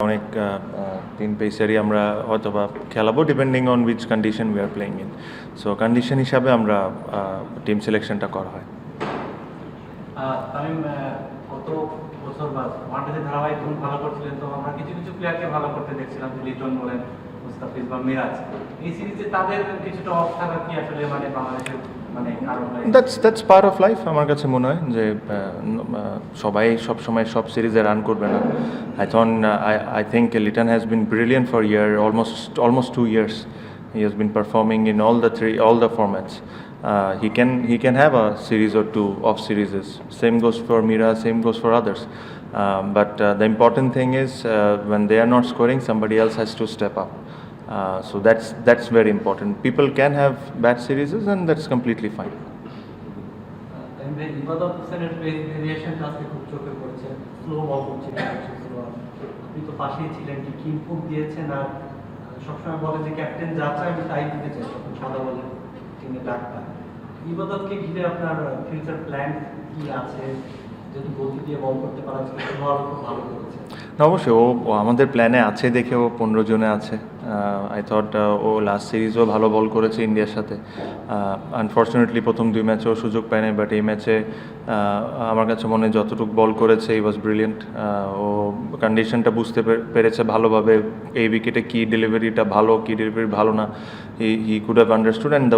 অনেক তিন পেসারই আমরা হয়তো বা খেলাবো depending on which condition we are playing in. So condition হিসাবে আমরা টিম সিলেকশনটা করা হয়। তামিম গত বছর বা ওয়ানডেতে ধারাবাহিক ভালো করছিলেন, তো আমরা কিছু কিছু প্লেয়ারকে ভালো করতে দেখছিলাম, লিটন বলেন, মুস্তাফিজ বা মিরাজ। এই সিরিজে তাদের কিছুটা অফ থাকা কি আসলে মানে বাংলাদেশের মানে কারণ? That's part of life. আমার কাছে মনে হয় যে সবাই সব সময় সব সিরিজে রান করবে না। I think Liton has been brilliant for a year, almost 2 years. He has been performing in all the formats. He can have a series or two off series. Same goes for Mira, same goes for others. But the important thing is when they are not scoring, somebody else has to step up. So that's very important. People can have bad series and that's completely fine. আপনি তো পাশেই ছিলেন, কি input দিয়েছেন? আর সবসময় বলে যে captain যা চায় আমি তাই দিতে চাই, সাদা বলে টিমে ডাক্তার। ইবাদতকে ঘিরে আপনার ফিউচার প্ল্যান কি আছে? যেহেতু গতি দিয়ে বল করতে পারা যায়, খুব ভালো করেছে। অবশ্যই ও আমাদের প্ল্যানে আছে দেখে ও 15 জনে আছে। আই থট ও লাস্ট সিরিজও ভালো বল করেছে ইন্ডিয়ার সাথে। আনফর্চুনেটলি প্রথম 2 ম্যাচেও সুযোগ পায় নাই, বাট এই ম্যাচে আমার কাছে মনে হয় যতটুকু বল করেছে ই ওয়াজ ব্রিলিয়েন্ট। ও কন্ডিশনটা বুঝতে পেরেছে ভালোভাবে, এই উইকেটে কী ডেলিভারিটা ভালো, কী ডেলিভারি ভালো না, he could have understood and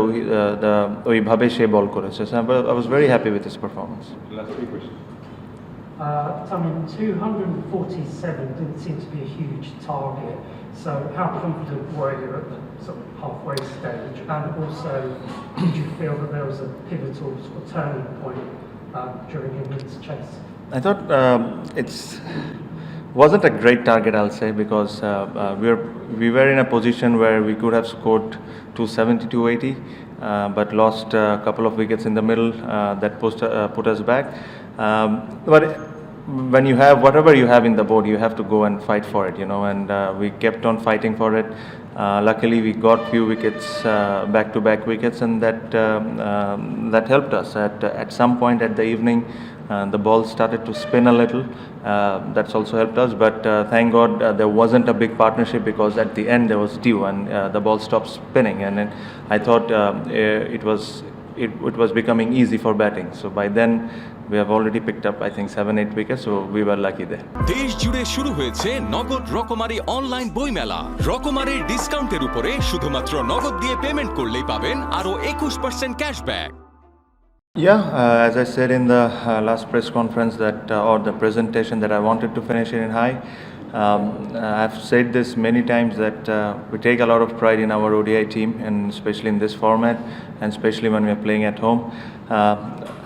ওইভাবে সে বল করেছে। So I was very happy with his performance. Tamim, 247 didn't seem to be a huge target, so how confident were you at the sort of halfway stage? And also, did you feel that there was a pivotal sort of turning point during England's chase? I thought wasn't a great target, I'll say, because we were in a position where we could have scored 270, 280, but lost a couple of wickets in the middle that put us back. But when you have whatever you have in the board, you have to go and fight for it, and we kept on fighting for it. Luckily we got few wickets, back-to-back wickets, and that helped us. At some point at the evening, the ball started to spin a little. That's also helped us, but thank God there wasn't a big partnership, because at the end there was dew and the ball stopped spinning, and then I thought it was becoming easy for batting. So by then we have already picked up, I think, 7-8 wickets, so we were lucky there. দেশ জুড়ে শুরু হয়েছে নগদ রকমারি online বইমেলা। রকমারির ডিসকাউন্টের উপরে শুধুমাত্র নগদ দিয়ে পেমেন্ট করলেই পাবেন আরো 21% cashback. Yeah, as I said in the last press conference or the presentation, that I wanted to finish it in high. I've said this many times that we take a lot of pride in our ODI team, and especially in this format, and especially when we are playing at home.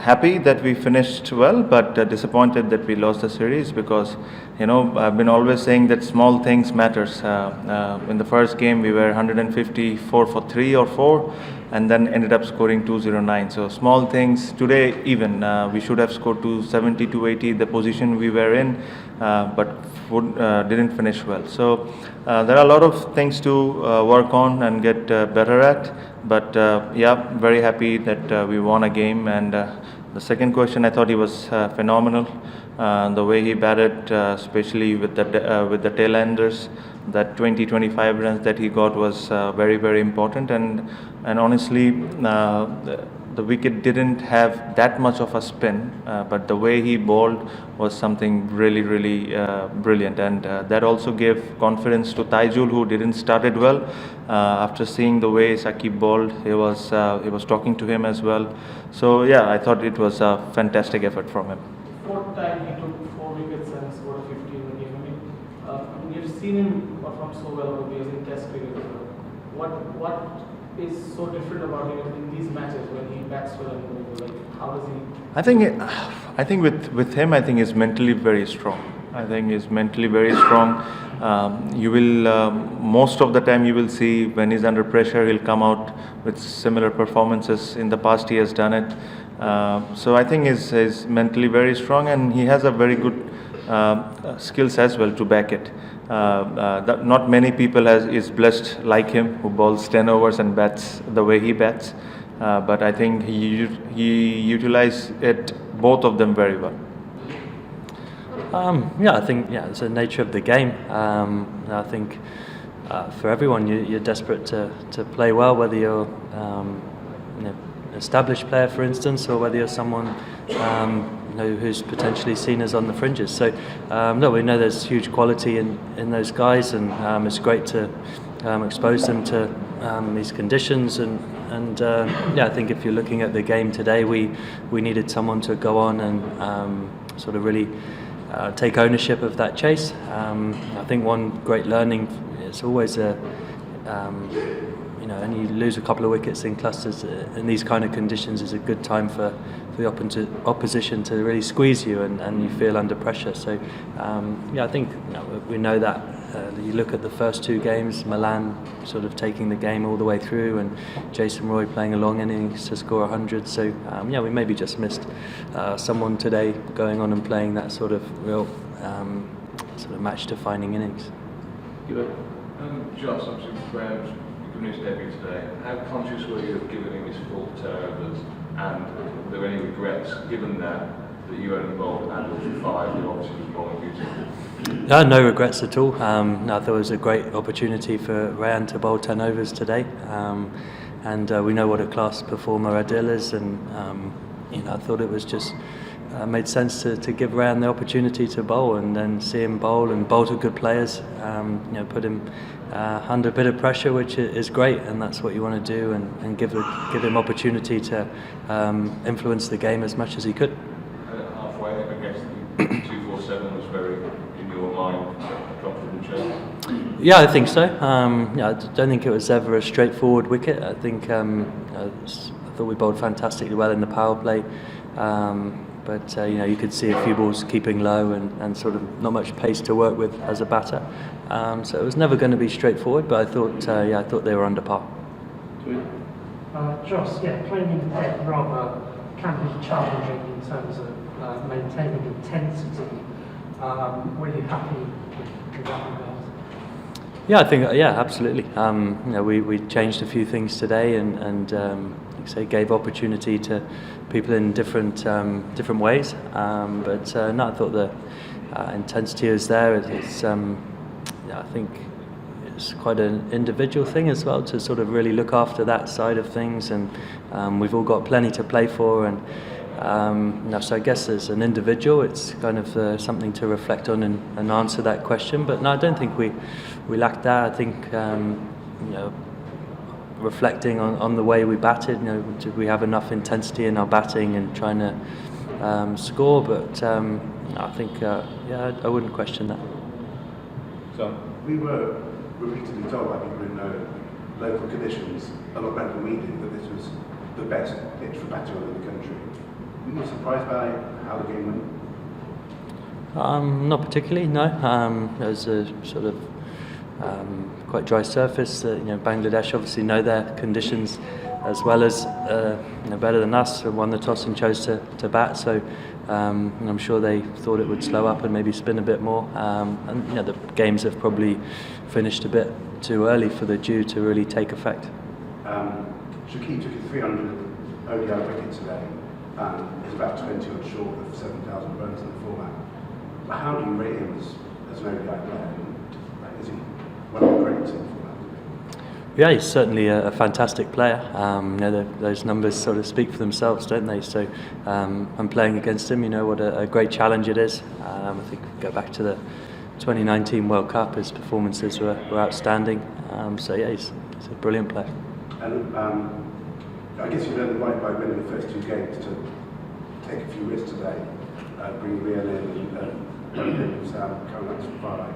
Happy that we finished well, but disappointed that we lost the series, because I've been always saying that small things matters. In the first game we were 154 for 3 or 4, and then ended up scoring 209. So small things. Today even we should have scored 270, 280, the position we were in, but didn't finish well. So there are a lot of things to work on and get better at, but yeah, very happy that we won a game. And the second question, I thought he was phenomenal. The way he batted, especially with the tail-enders, that 20-25 runs that he got was very, very important. And honestly, the wicket didn't have that much of a spin, but the way he bowled was something really, really brilliant. And that also gave confidence to Taijul, who didn't start it well. After seeing the way Saqib bowled, he was talking to him as well. So yeah, I thought it was a fantastic effort from him. Fourth time he took 4 wickets and scored 50 in the game. I mean, we've seen him perform so well over the years in Test cricket. What is so different about him in these matches when he bats well and like how does he? I think with him, I think he's mentally very strong. I think he's mentally very strong. You will most of the time you will see when he's under pressure, he'll come out with similar performances. In the past he has done it. So I think he's mentally very strong, and he has a very good skills as well to back it. Not many people is blessed like him, who bowls 10 overs and bats the way he bats. But I think he utilized it, both of them, very well. Yeah, I think it's the nature of the game. I think for everyone, you're desperate to play well, whether you're an established player, for instance, or whether you're someone who's potentially seen as on the fringes. So no, we know there's huge quality in those guys, and it's great to expose them to these conditions. And I think if you're looking at the game today, we needed someone to go on and sort of really take ownership of that chase. I think one great learning is always and you lose a couple of wickets in clusters in these kind of conditions is a good time for the opposition to really squeeze you, and you feel under pressure. So I think we know that. You look at the first two games, Milan sort of taking the game all the way through, and Jason Roy playing a long innings to score 100. So we maybe just missed someone today going on and playing that sort of real sort of match-defining innings. Josh, obviously, Graham's given his debut today. How conscious were you of giving him his full turnovers, and were there any regrets, given that you only bowled Adil for 5, you obviously was bowling beautifully? No regrets at all. I thought it was a great opportunity for Rayan to bowl 10 overs today, and we know what a class performer Adil is, and I thought it was just made sense to give Rayan the opportunity to bowl, and then see him bowl and bowl to good players. Put him under a bit of pressure, which is great, and that's what you want to do, and give him opportunity to influence the game as much as he could. Halfway, I guess the 247 was very, in your mind, a confident chase. Yeah, I think so. I don't think it was ever a straightforward wicket. I think I thought we bowled fantastically well in the power play. But you could see a few balls keeping low and sort of not much pace to work with as a batter. So it was never going to be straightforward, but I thought they were under par. Josh, playing in debt rather can be challenging in terms of maintaining intensity. Were you happy with that regard? Yeah, I think absolutely. We changed a few things today, and like I say, gave opportunity to people in different ways. But I thought the intensity is there. It's I think it's quite an individual thing as well to sort of really look after that side of things, and we've all got plenty to play for, and so I guess as an individual it's kind of something to reflect on and answer that question. But no, I don't think we lacked that. I think reflecting on the way we batted, did we have enough intensity in our batting and trying to score? But I think I wouldn't question that. So we were repeatedly told by people in local conditions, a lot better than we did, that this was the best pitch for batting in the country. Were you surprised by how the game went? Not particularly, no. It was a sort of quite dry surface. Bangladesh obviously know their conditions as well as better than us. Won the toss and chose to bat, so I'm sure they thought it would slow up and maybe spin a bit more. And the games have probably finished a bit too early for the dew to really take effect. Shakib took a 300 ODI wicket today, and is about 20 odd short of 7,000 runs in the format. But how do you rate him as an ODI player? Is he one of the greats in the format? Yeah, he's certainly a fantastic player. Those numbers sort of speak for themselves, don't they? So I'm playing against him. What a great challenge it is. I think go back to the 2019 World Cup, his performances were outstanding. He's a brilliant player. And I guess you learned right by winning the first two games to take a few risks today, bring Real in and Sam coming up to 5.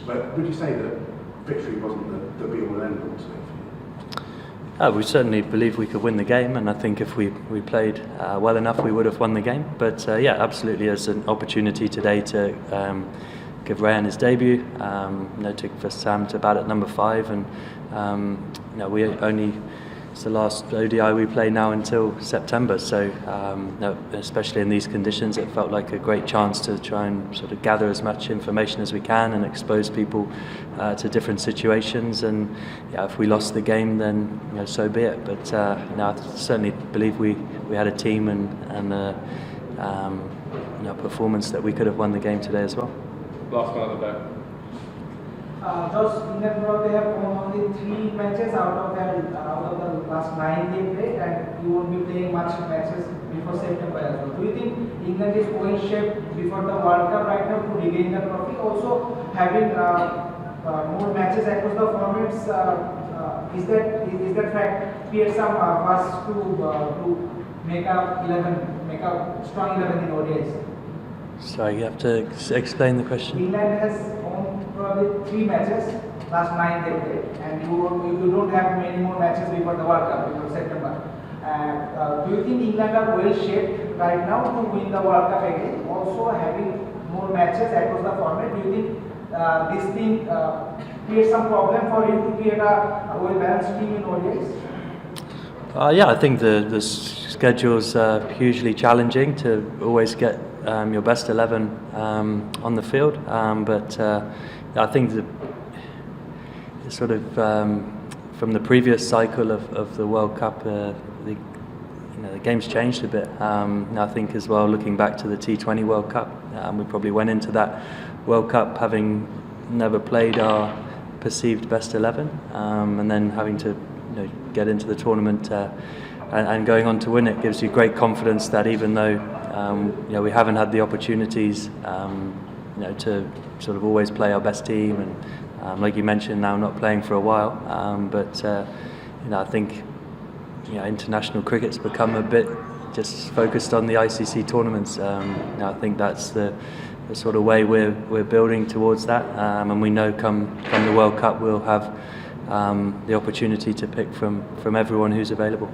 But would you say that victory wasn't the be all and end all today for you? We certainly believe we could win the game, and I think if we played well enough, we would have won the game. But absolutely, as an opportunity today to give Rayan his debut, for Sam to bat at number 5, and we only. It's the last ODI we play now until September, so especially in these conditions, it felt like a great chance to try and sort of gather as much information as we can and expose people to different situations. And if we lost the game, then so be it. But I certainly believe we had a team and performance that we could have won the game today as well. Last one at the back. Those England they have won only 3 matches out of the last 9 they played, and you won't be playing much matches before September as well. Do you think England is well shaped before the World Cup right now to regain the trophy? Also, having more matches across the formats, is that fact create some buzz to make a strong 11 in ODIs? Sorry, you have to explain the question. England has won probably 3 matches, last 9 they played, and you don't have many more matches before the World Cup, before September. Do you think England are well shaped right now to win the World Cup again? Also having more matches across the format, do you think this thing creates some problem for you to create a well-balanced team in ODIs? Yeah, I think the schedule's hugely challenging to always get your best 11 on the field, but I think the sort of from the previous cycle of the World Cup, the game's changed a bit. I think as well, looking back to the T20 World Cup, we probably went into that World Cup having never played our perceived best 11, and then having to get into the tournament and going on to win it gives you great confidence that even though we haven't had the opportunities to sort of always play our best team, and like you mentioned, now not playing for a while, but I think international cricket's become a bit just focused on the ICC tournaments. I think that's the sort of way we're building towards that, and we know come the World Cup we'll have the opportunity to pick from everyone who's available.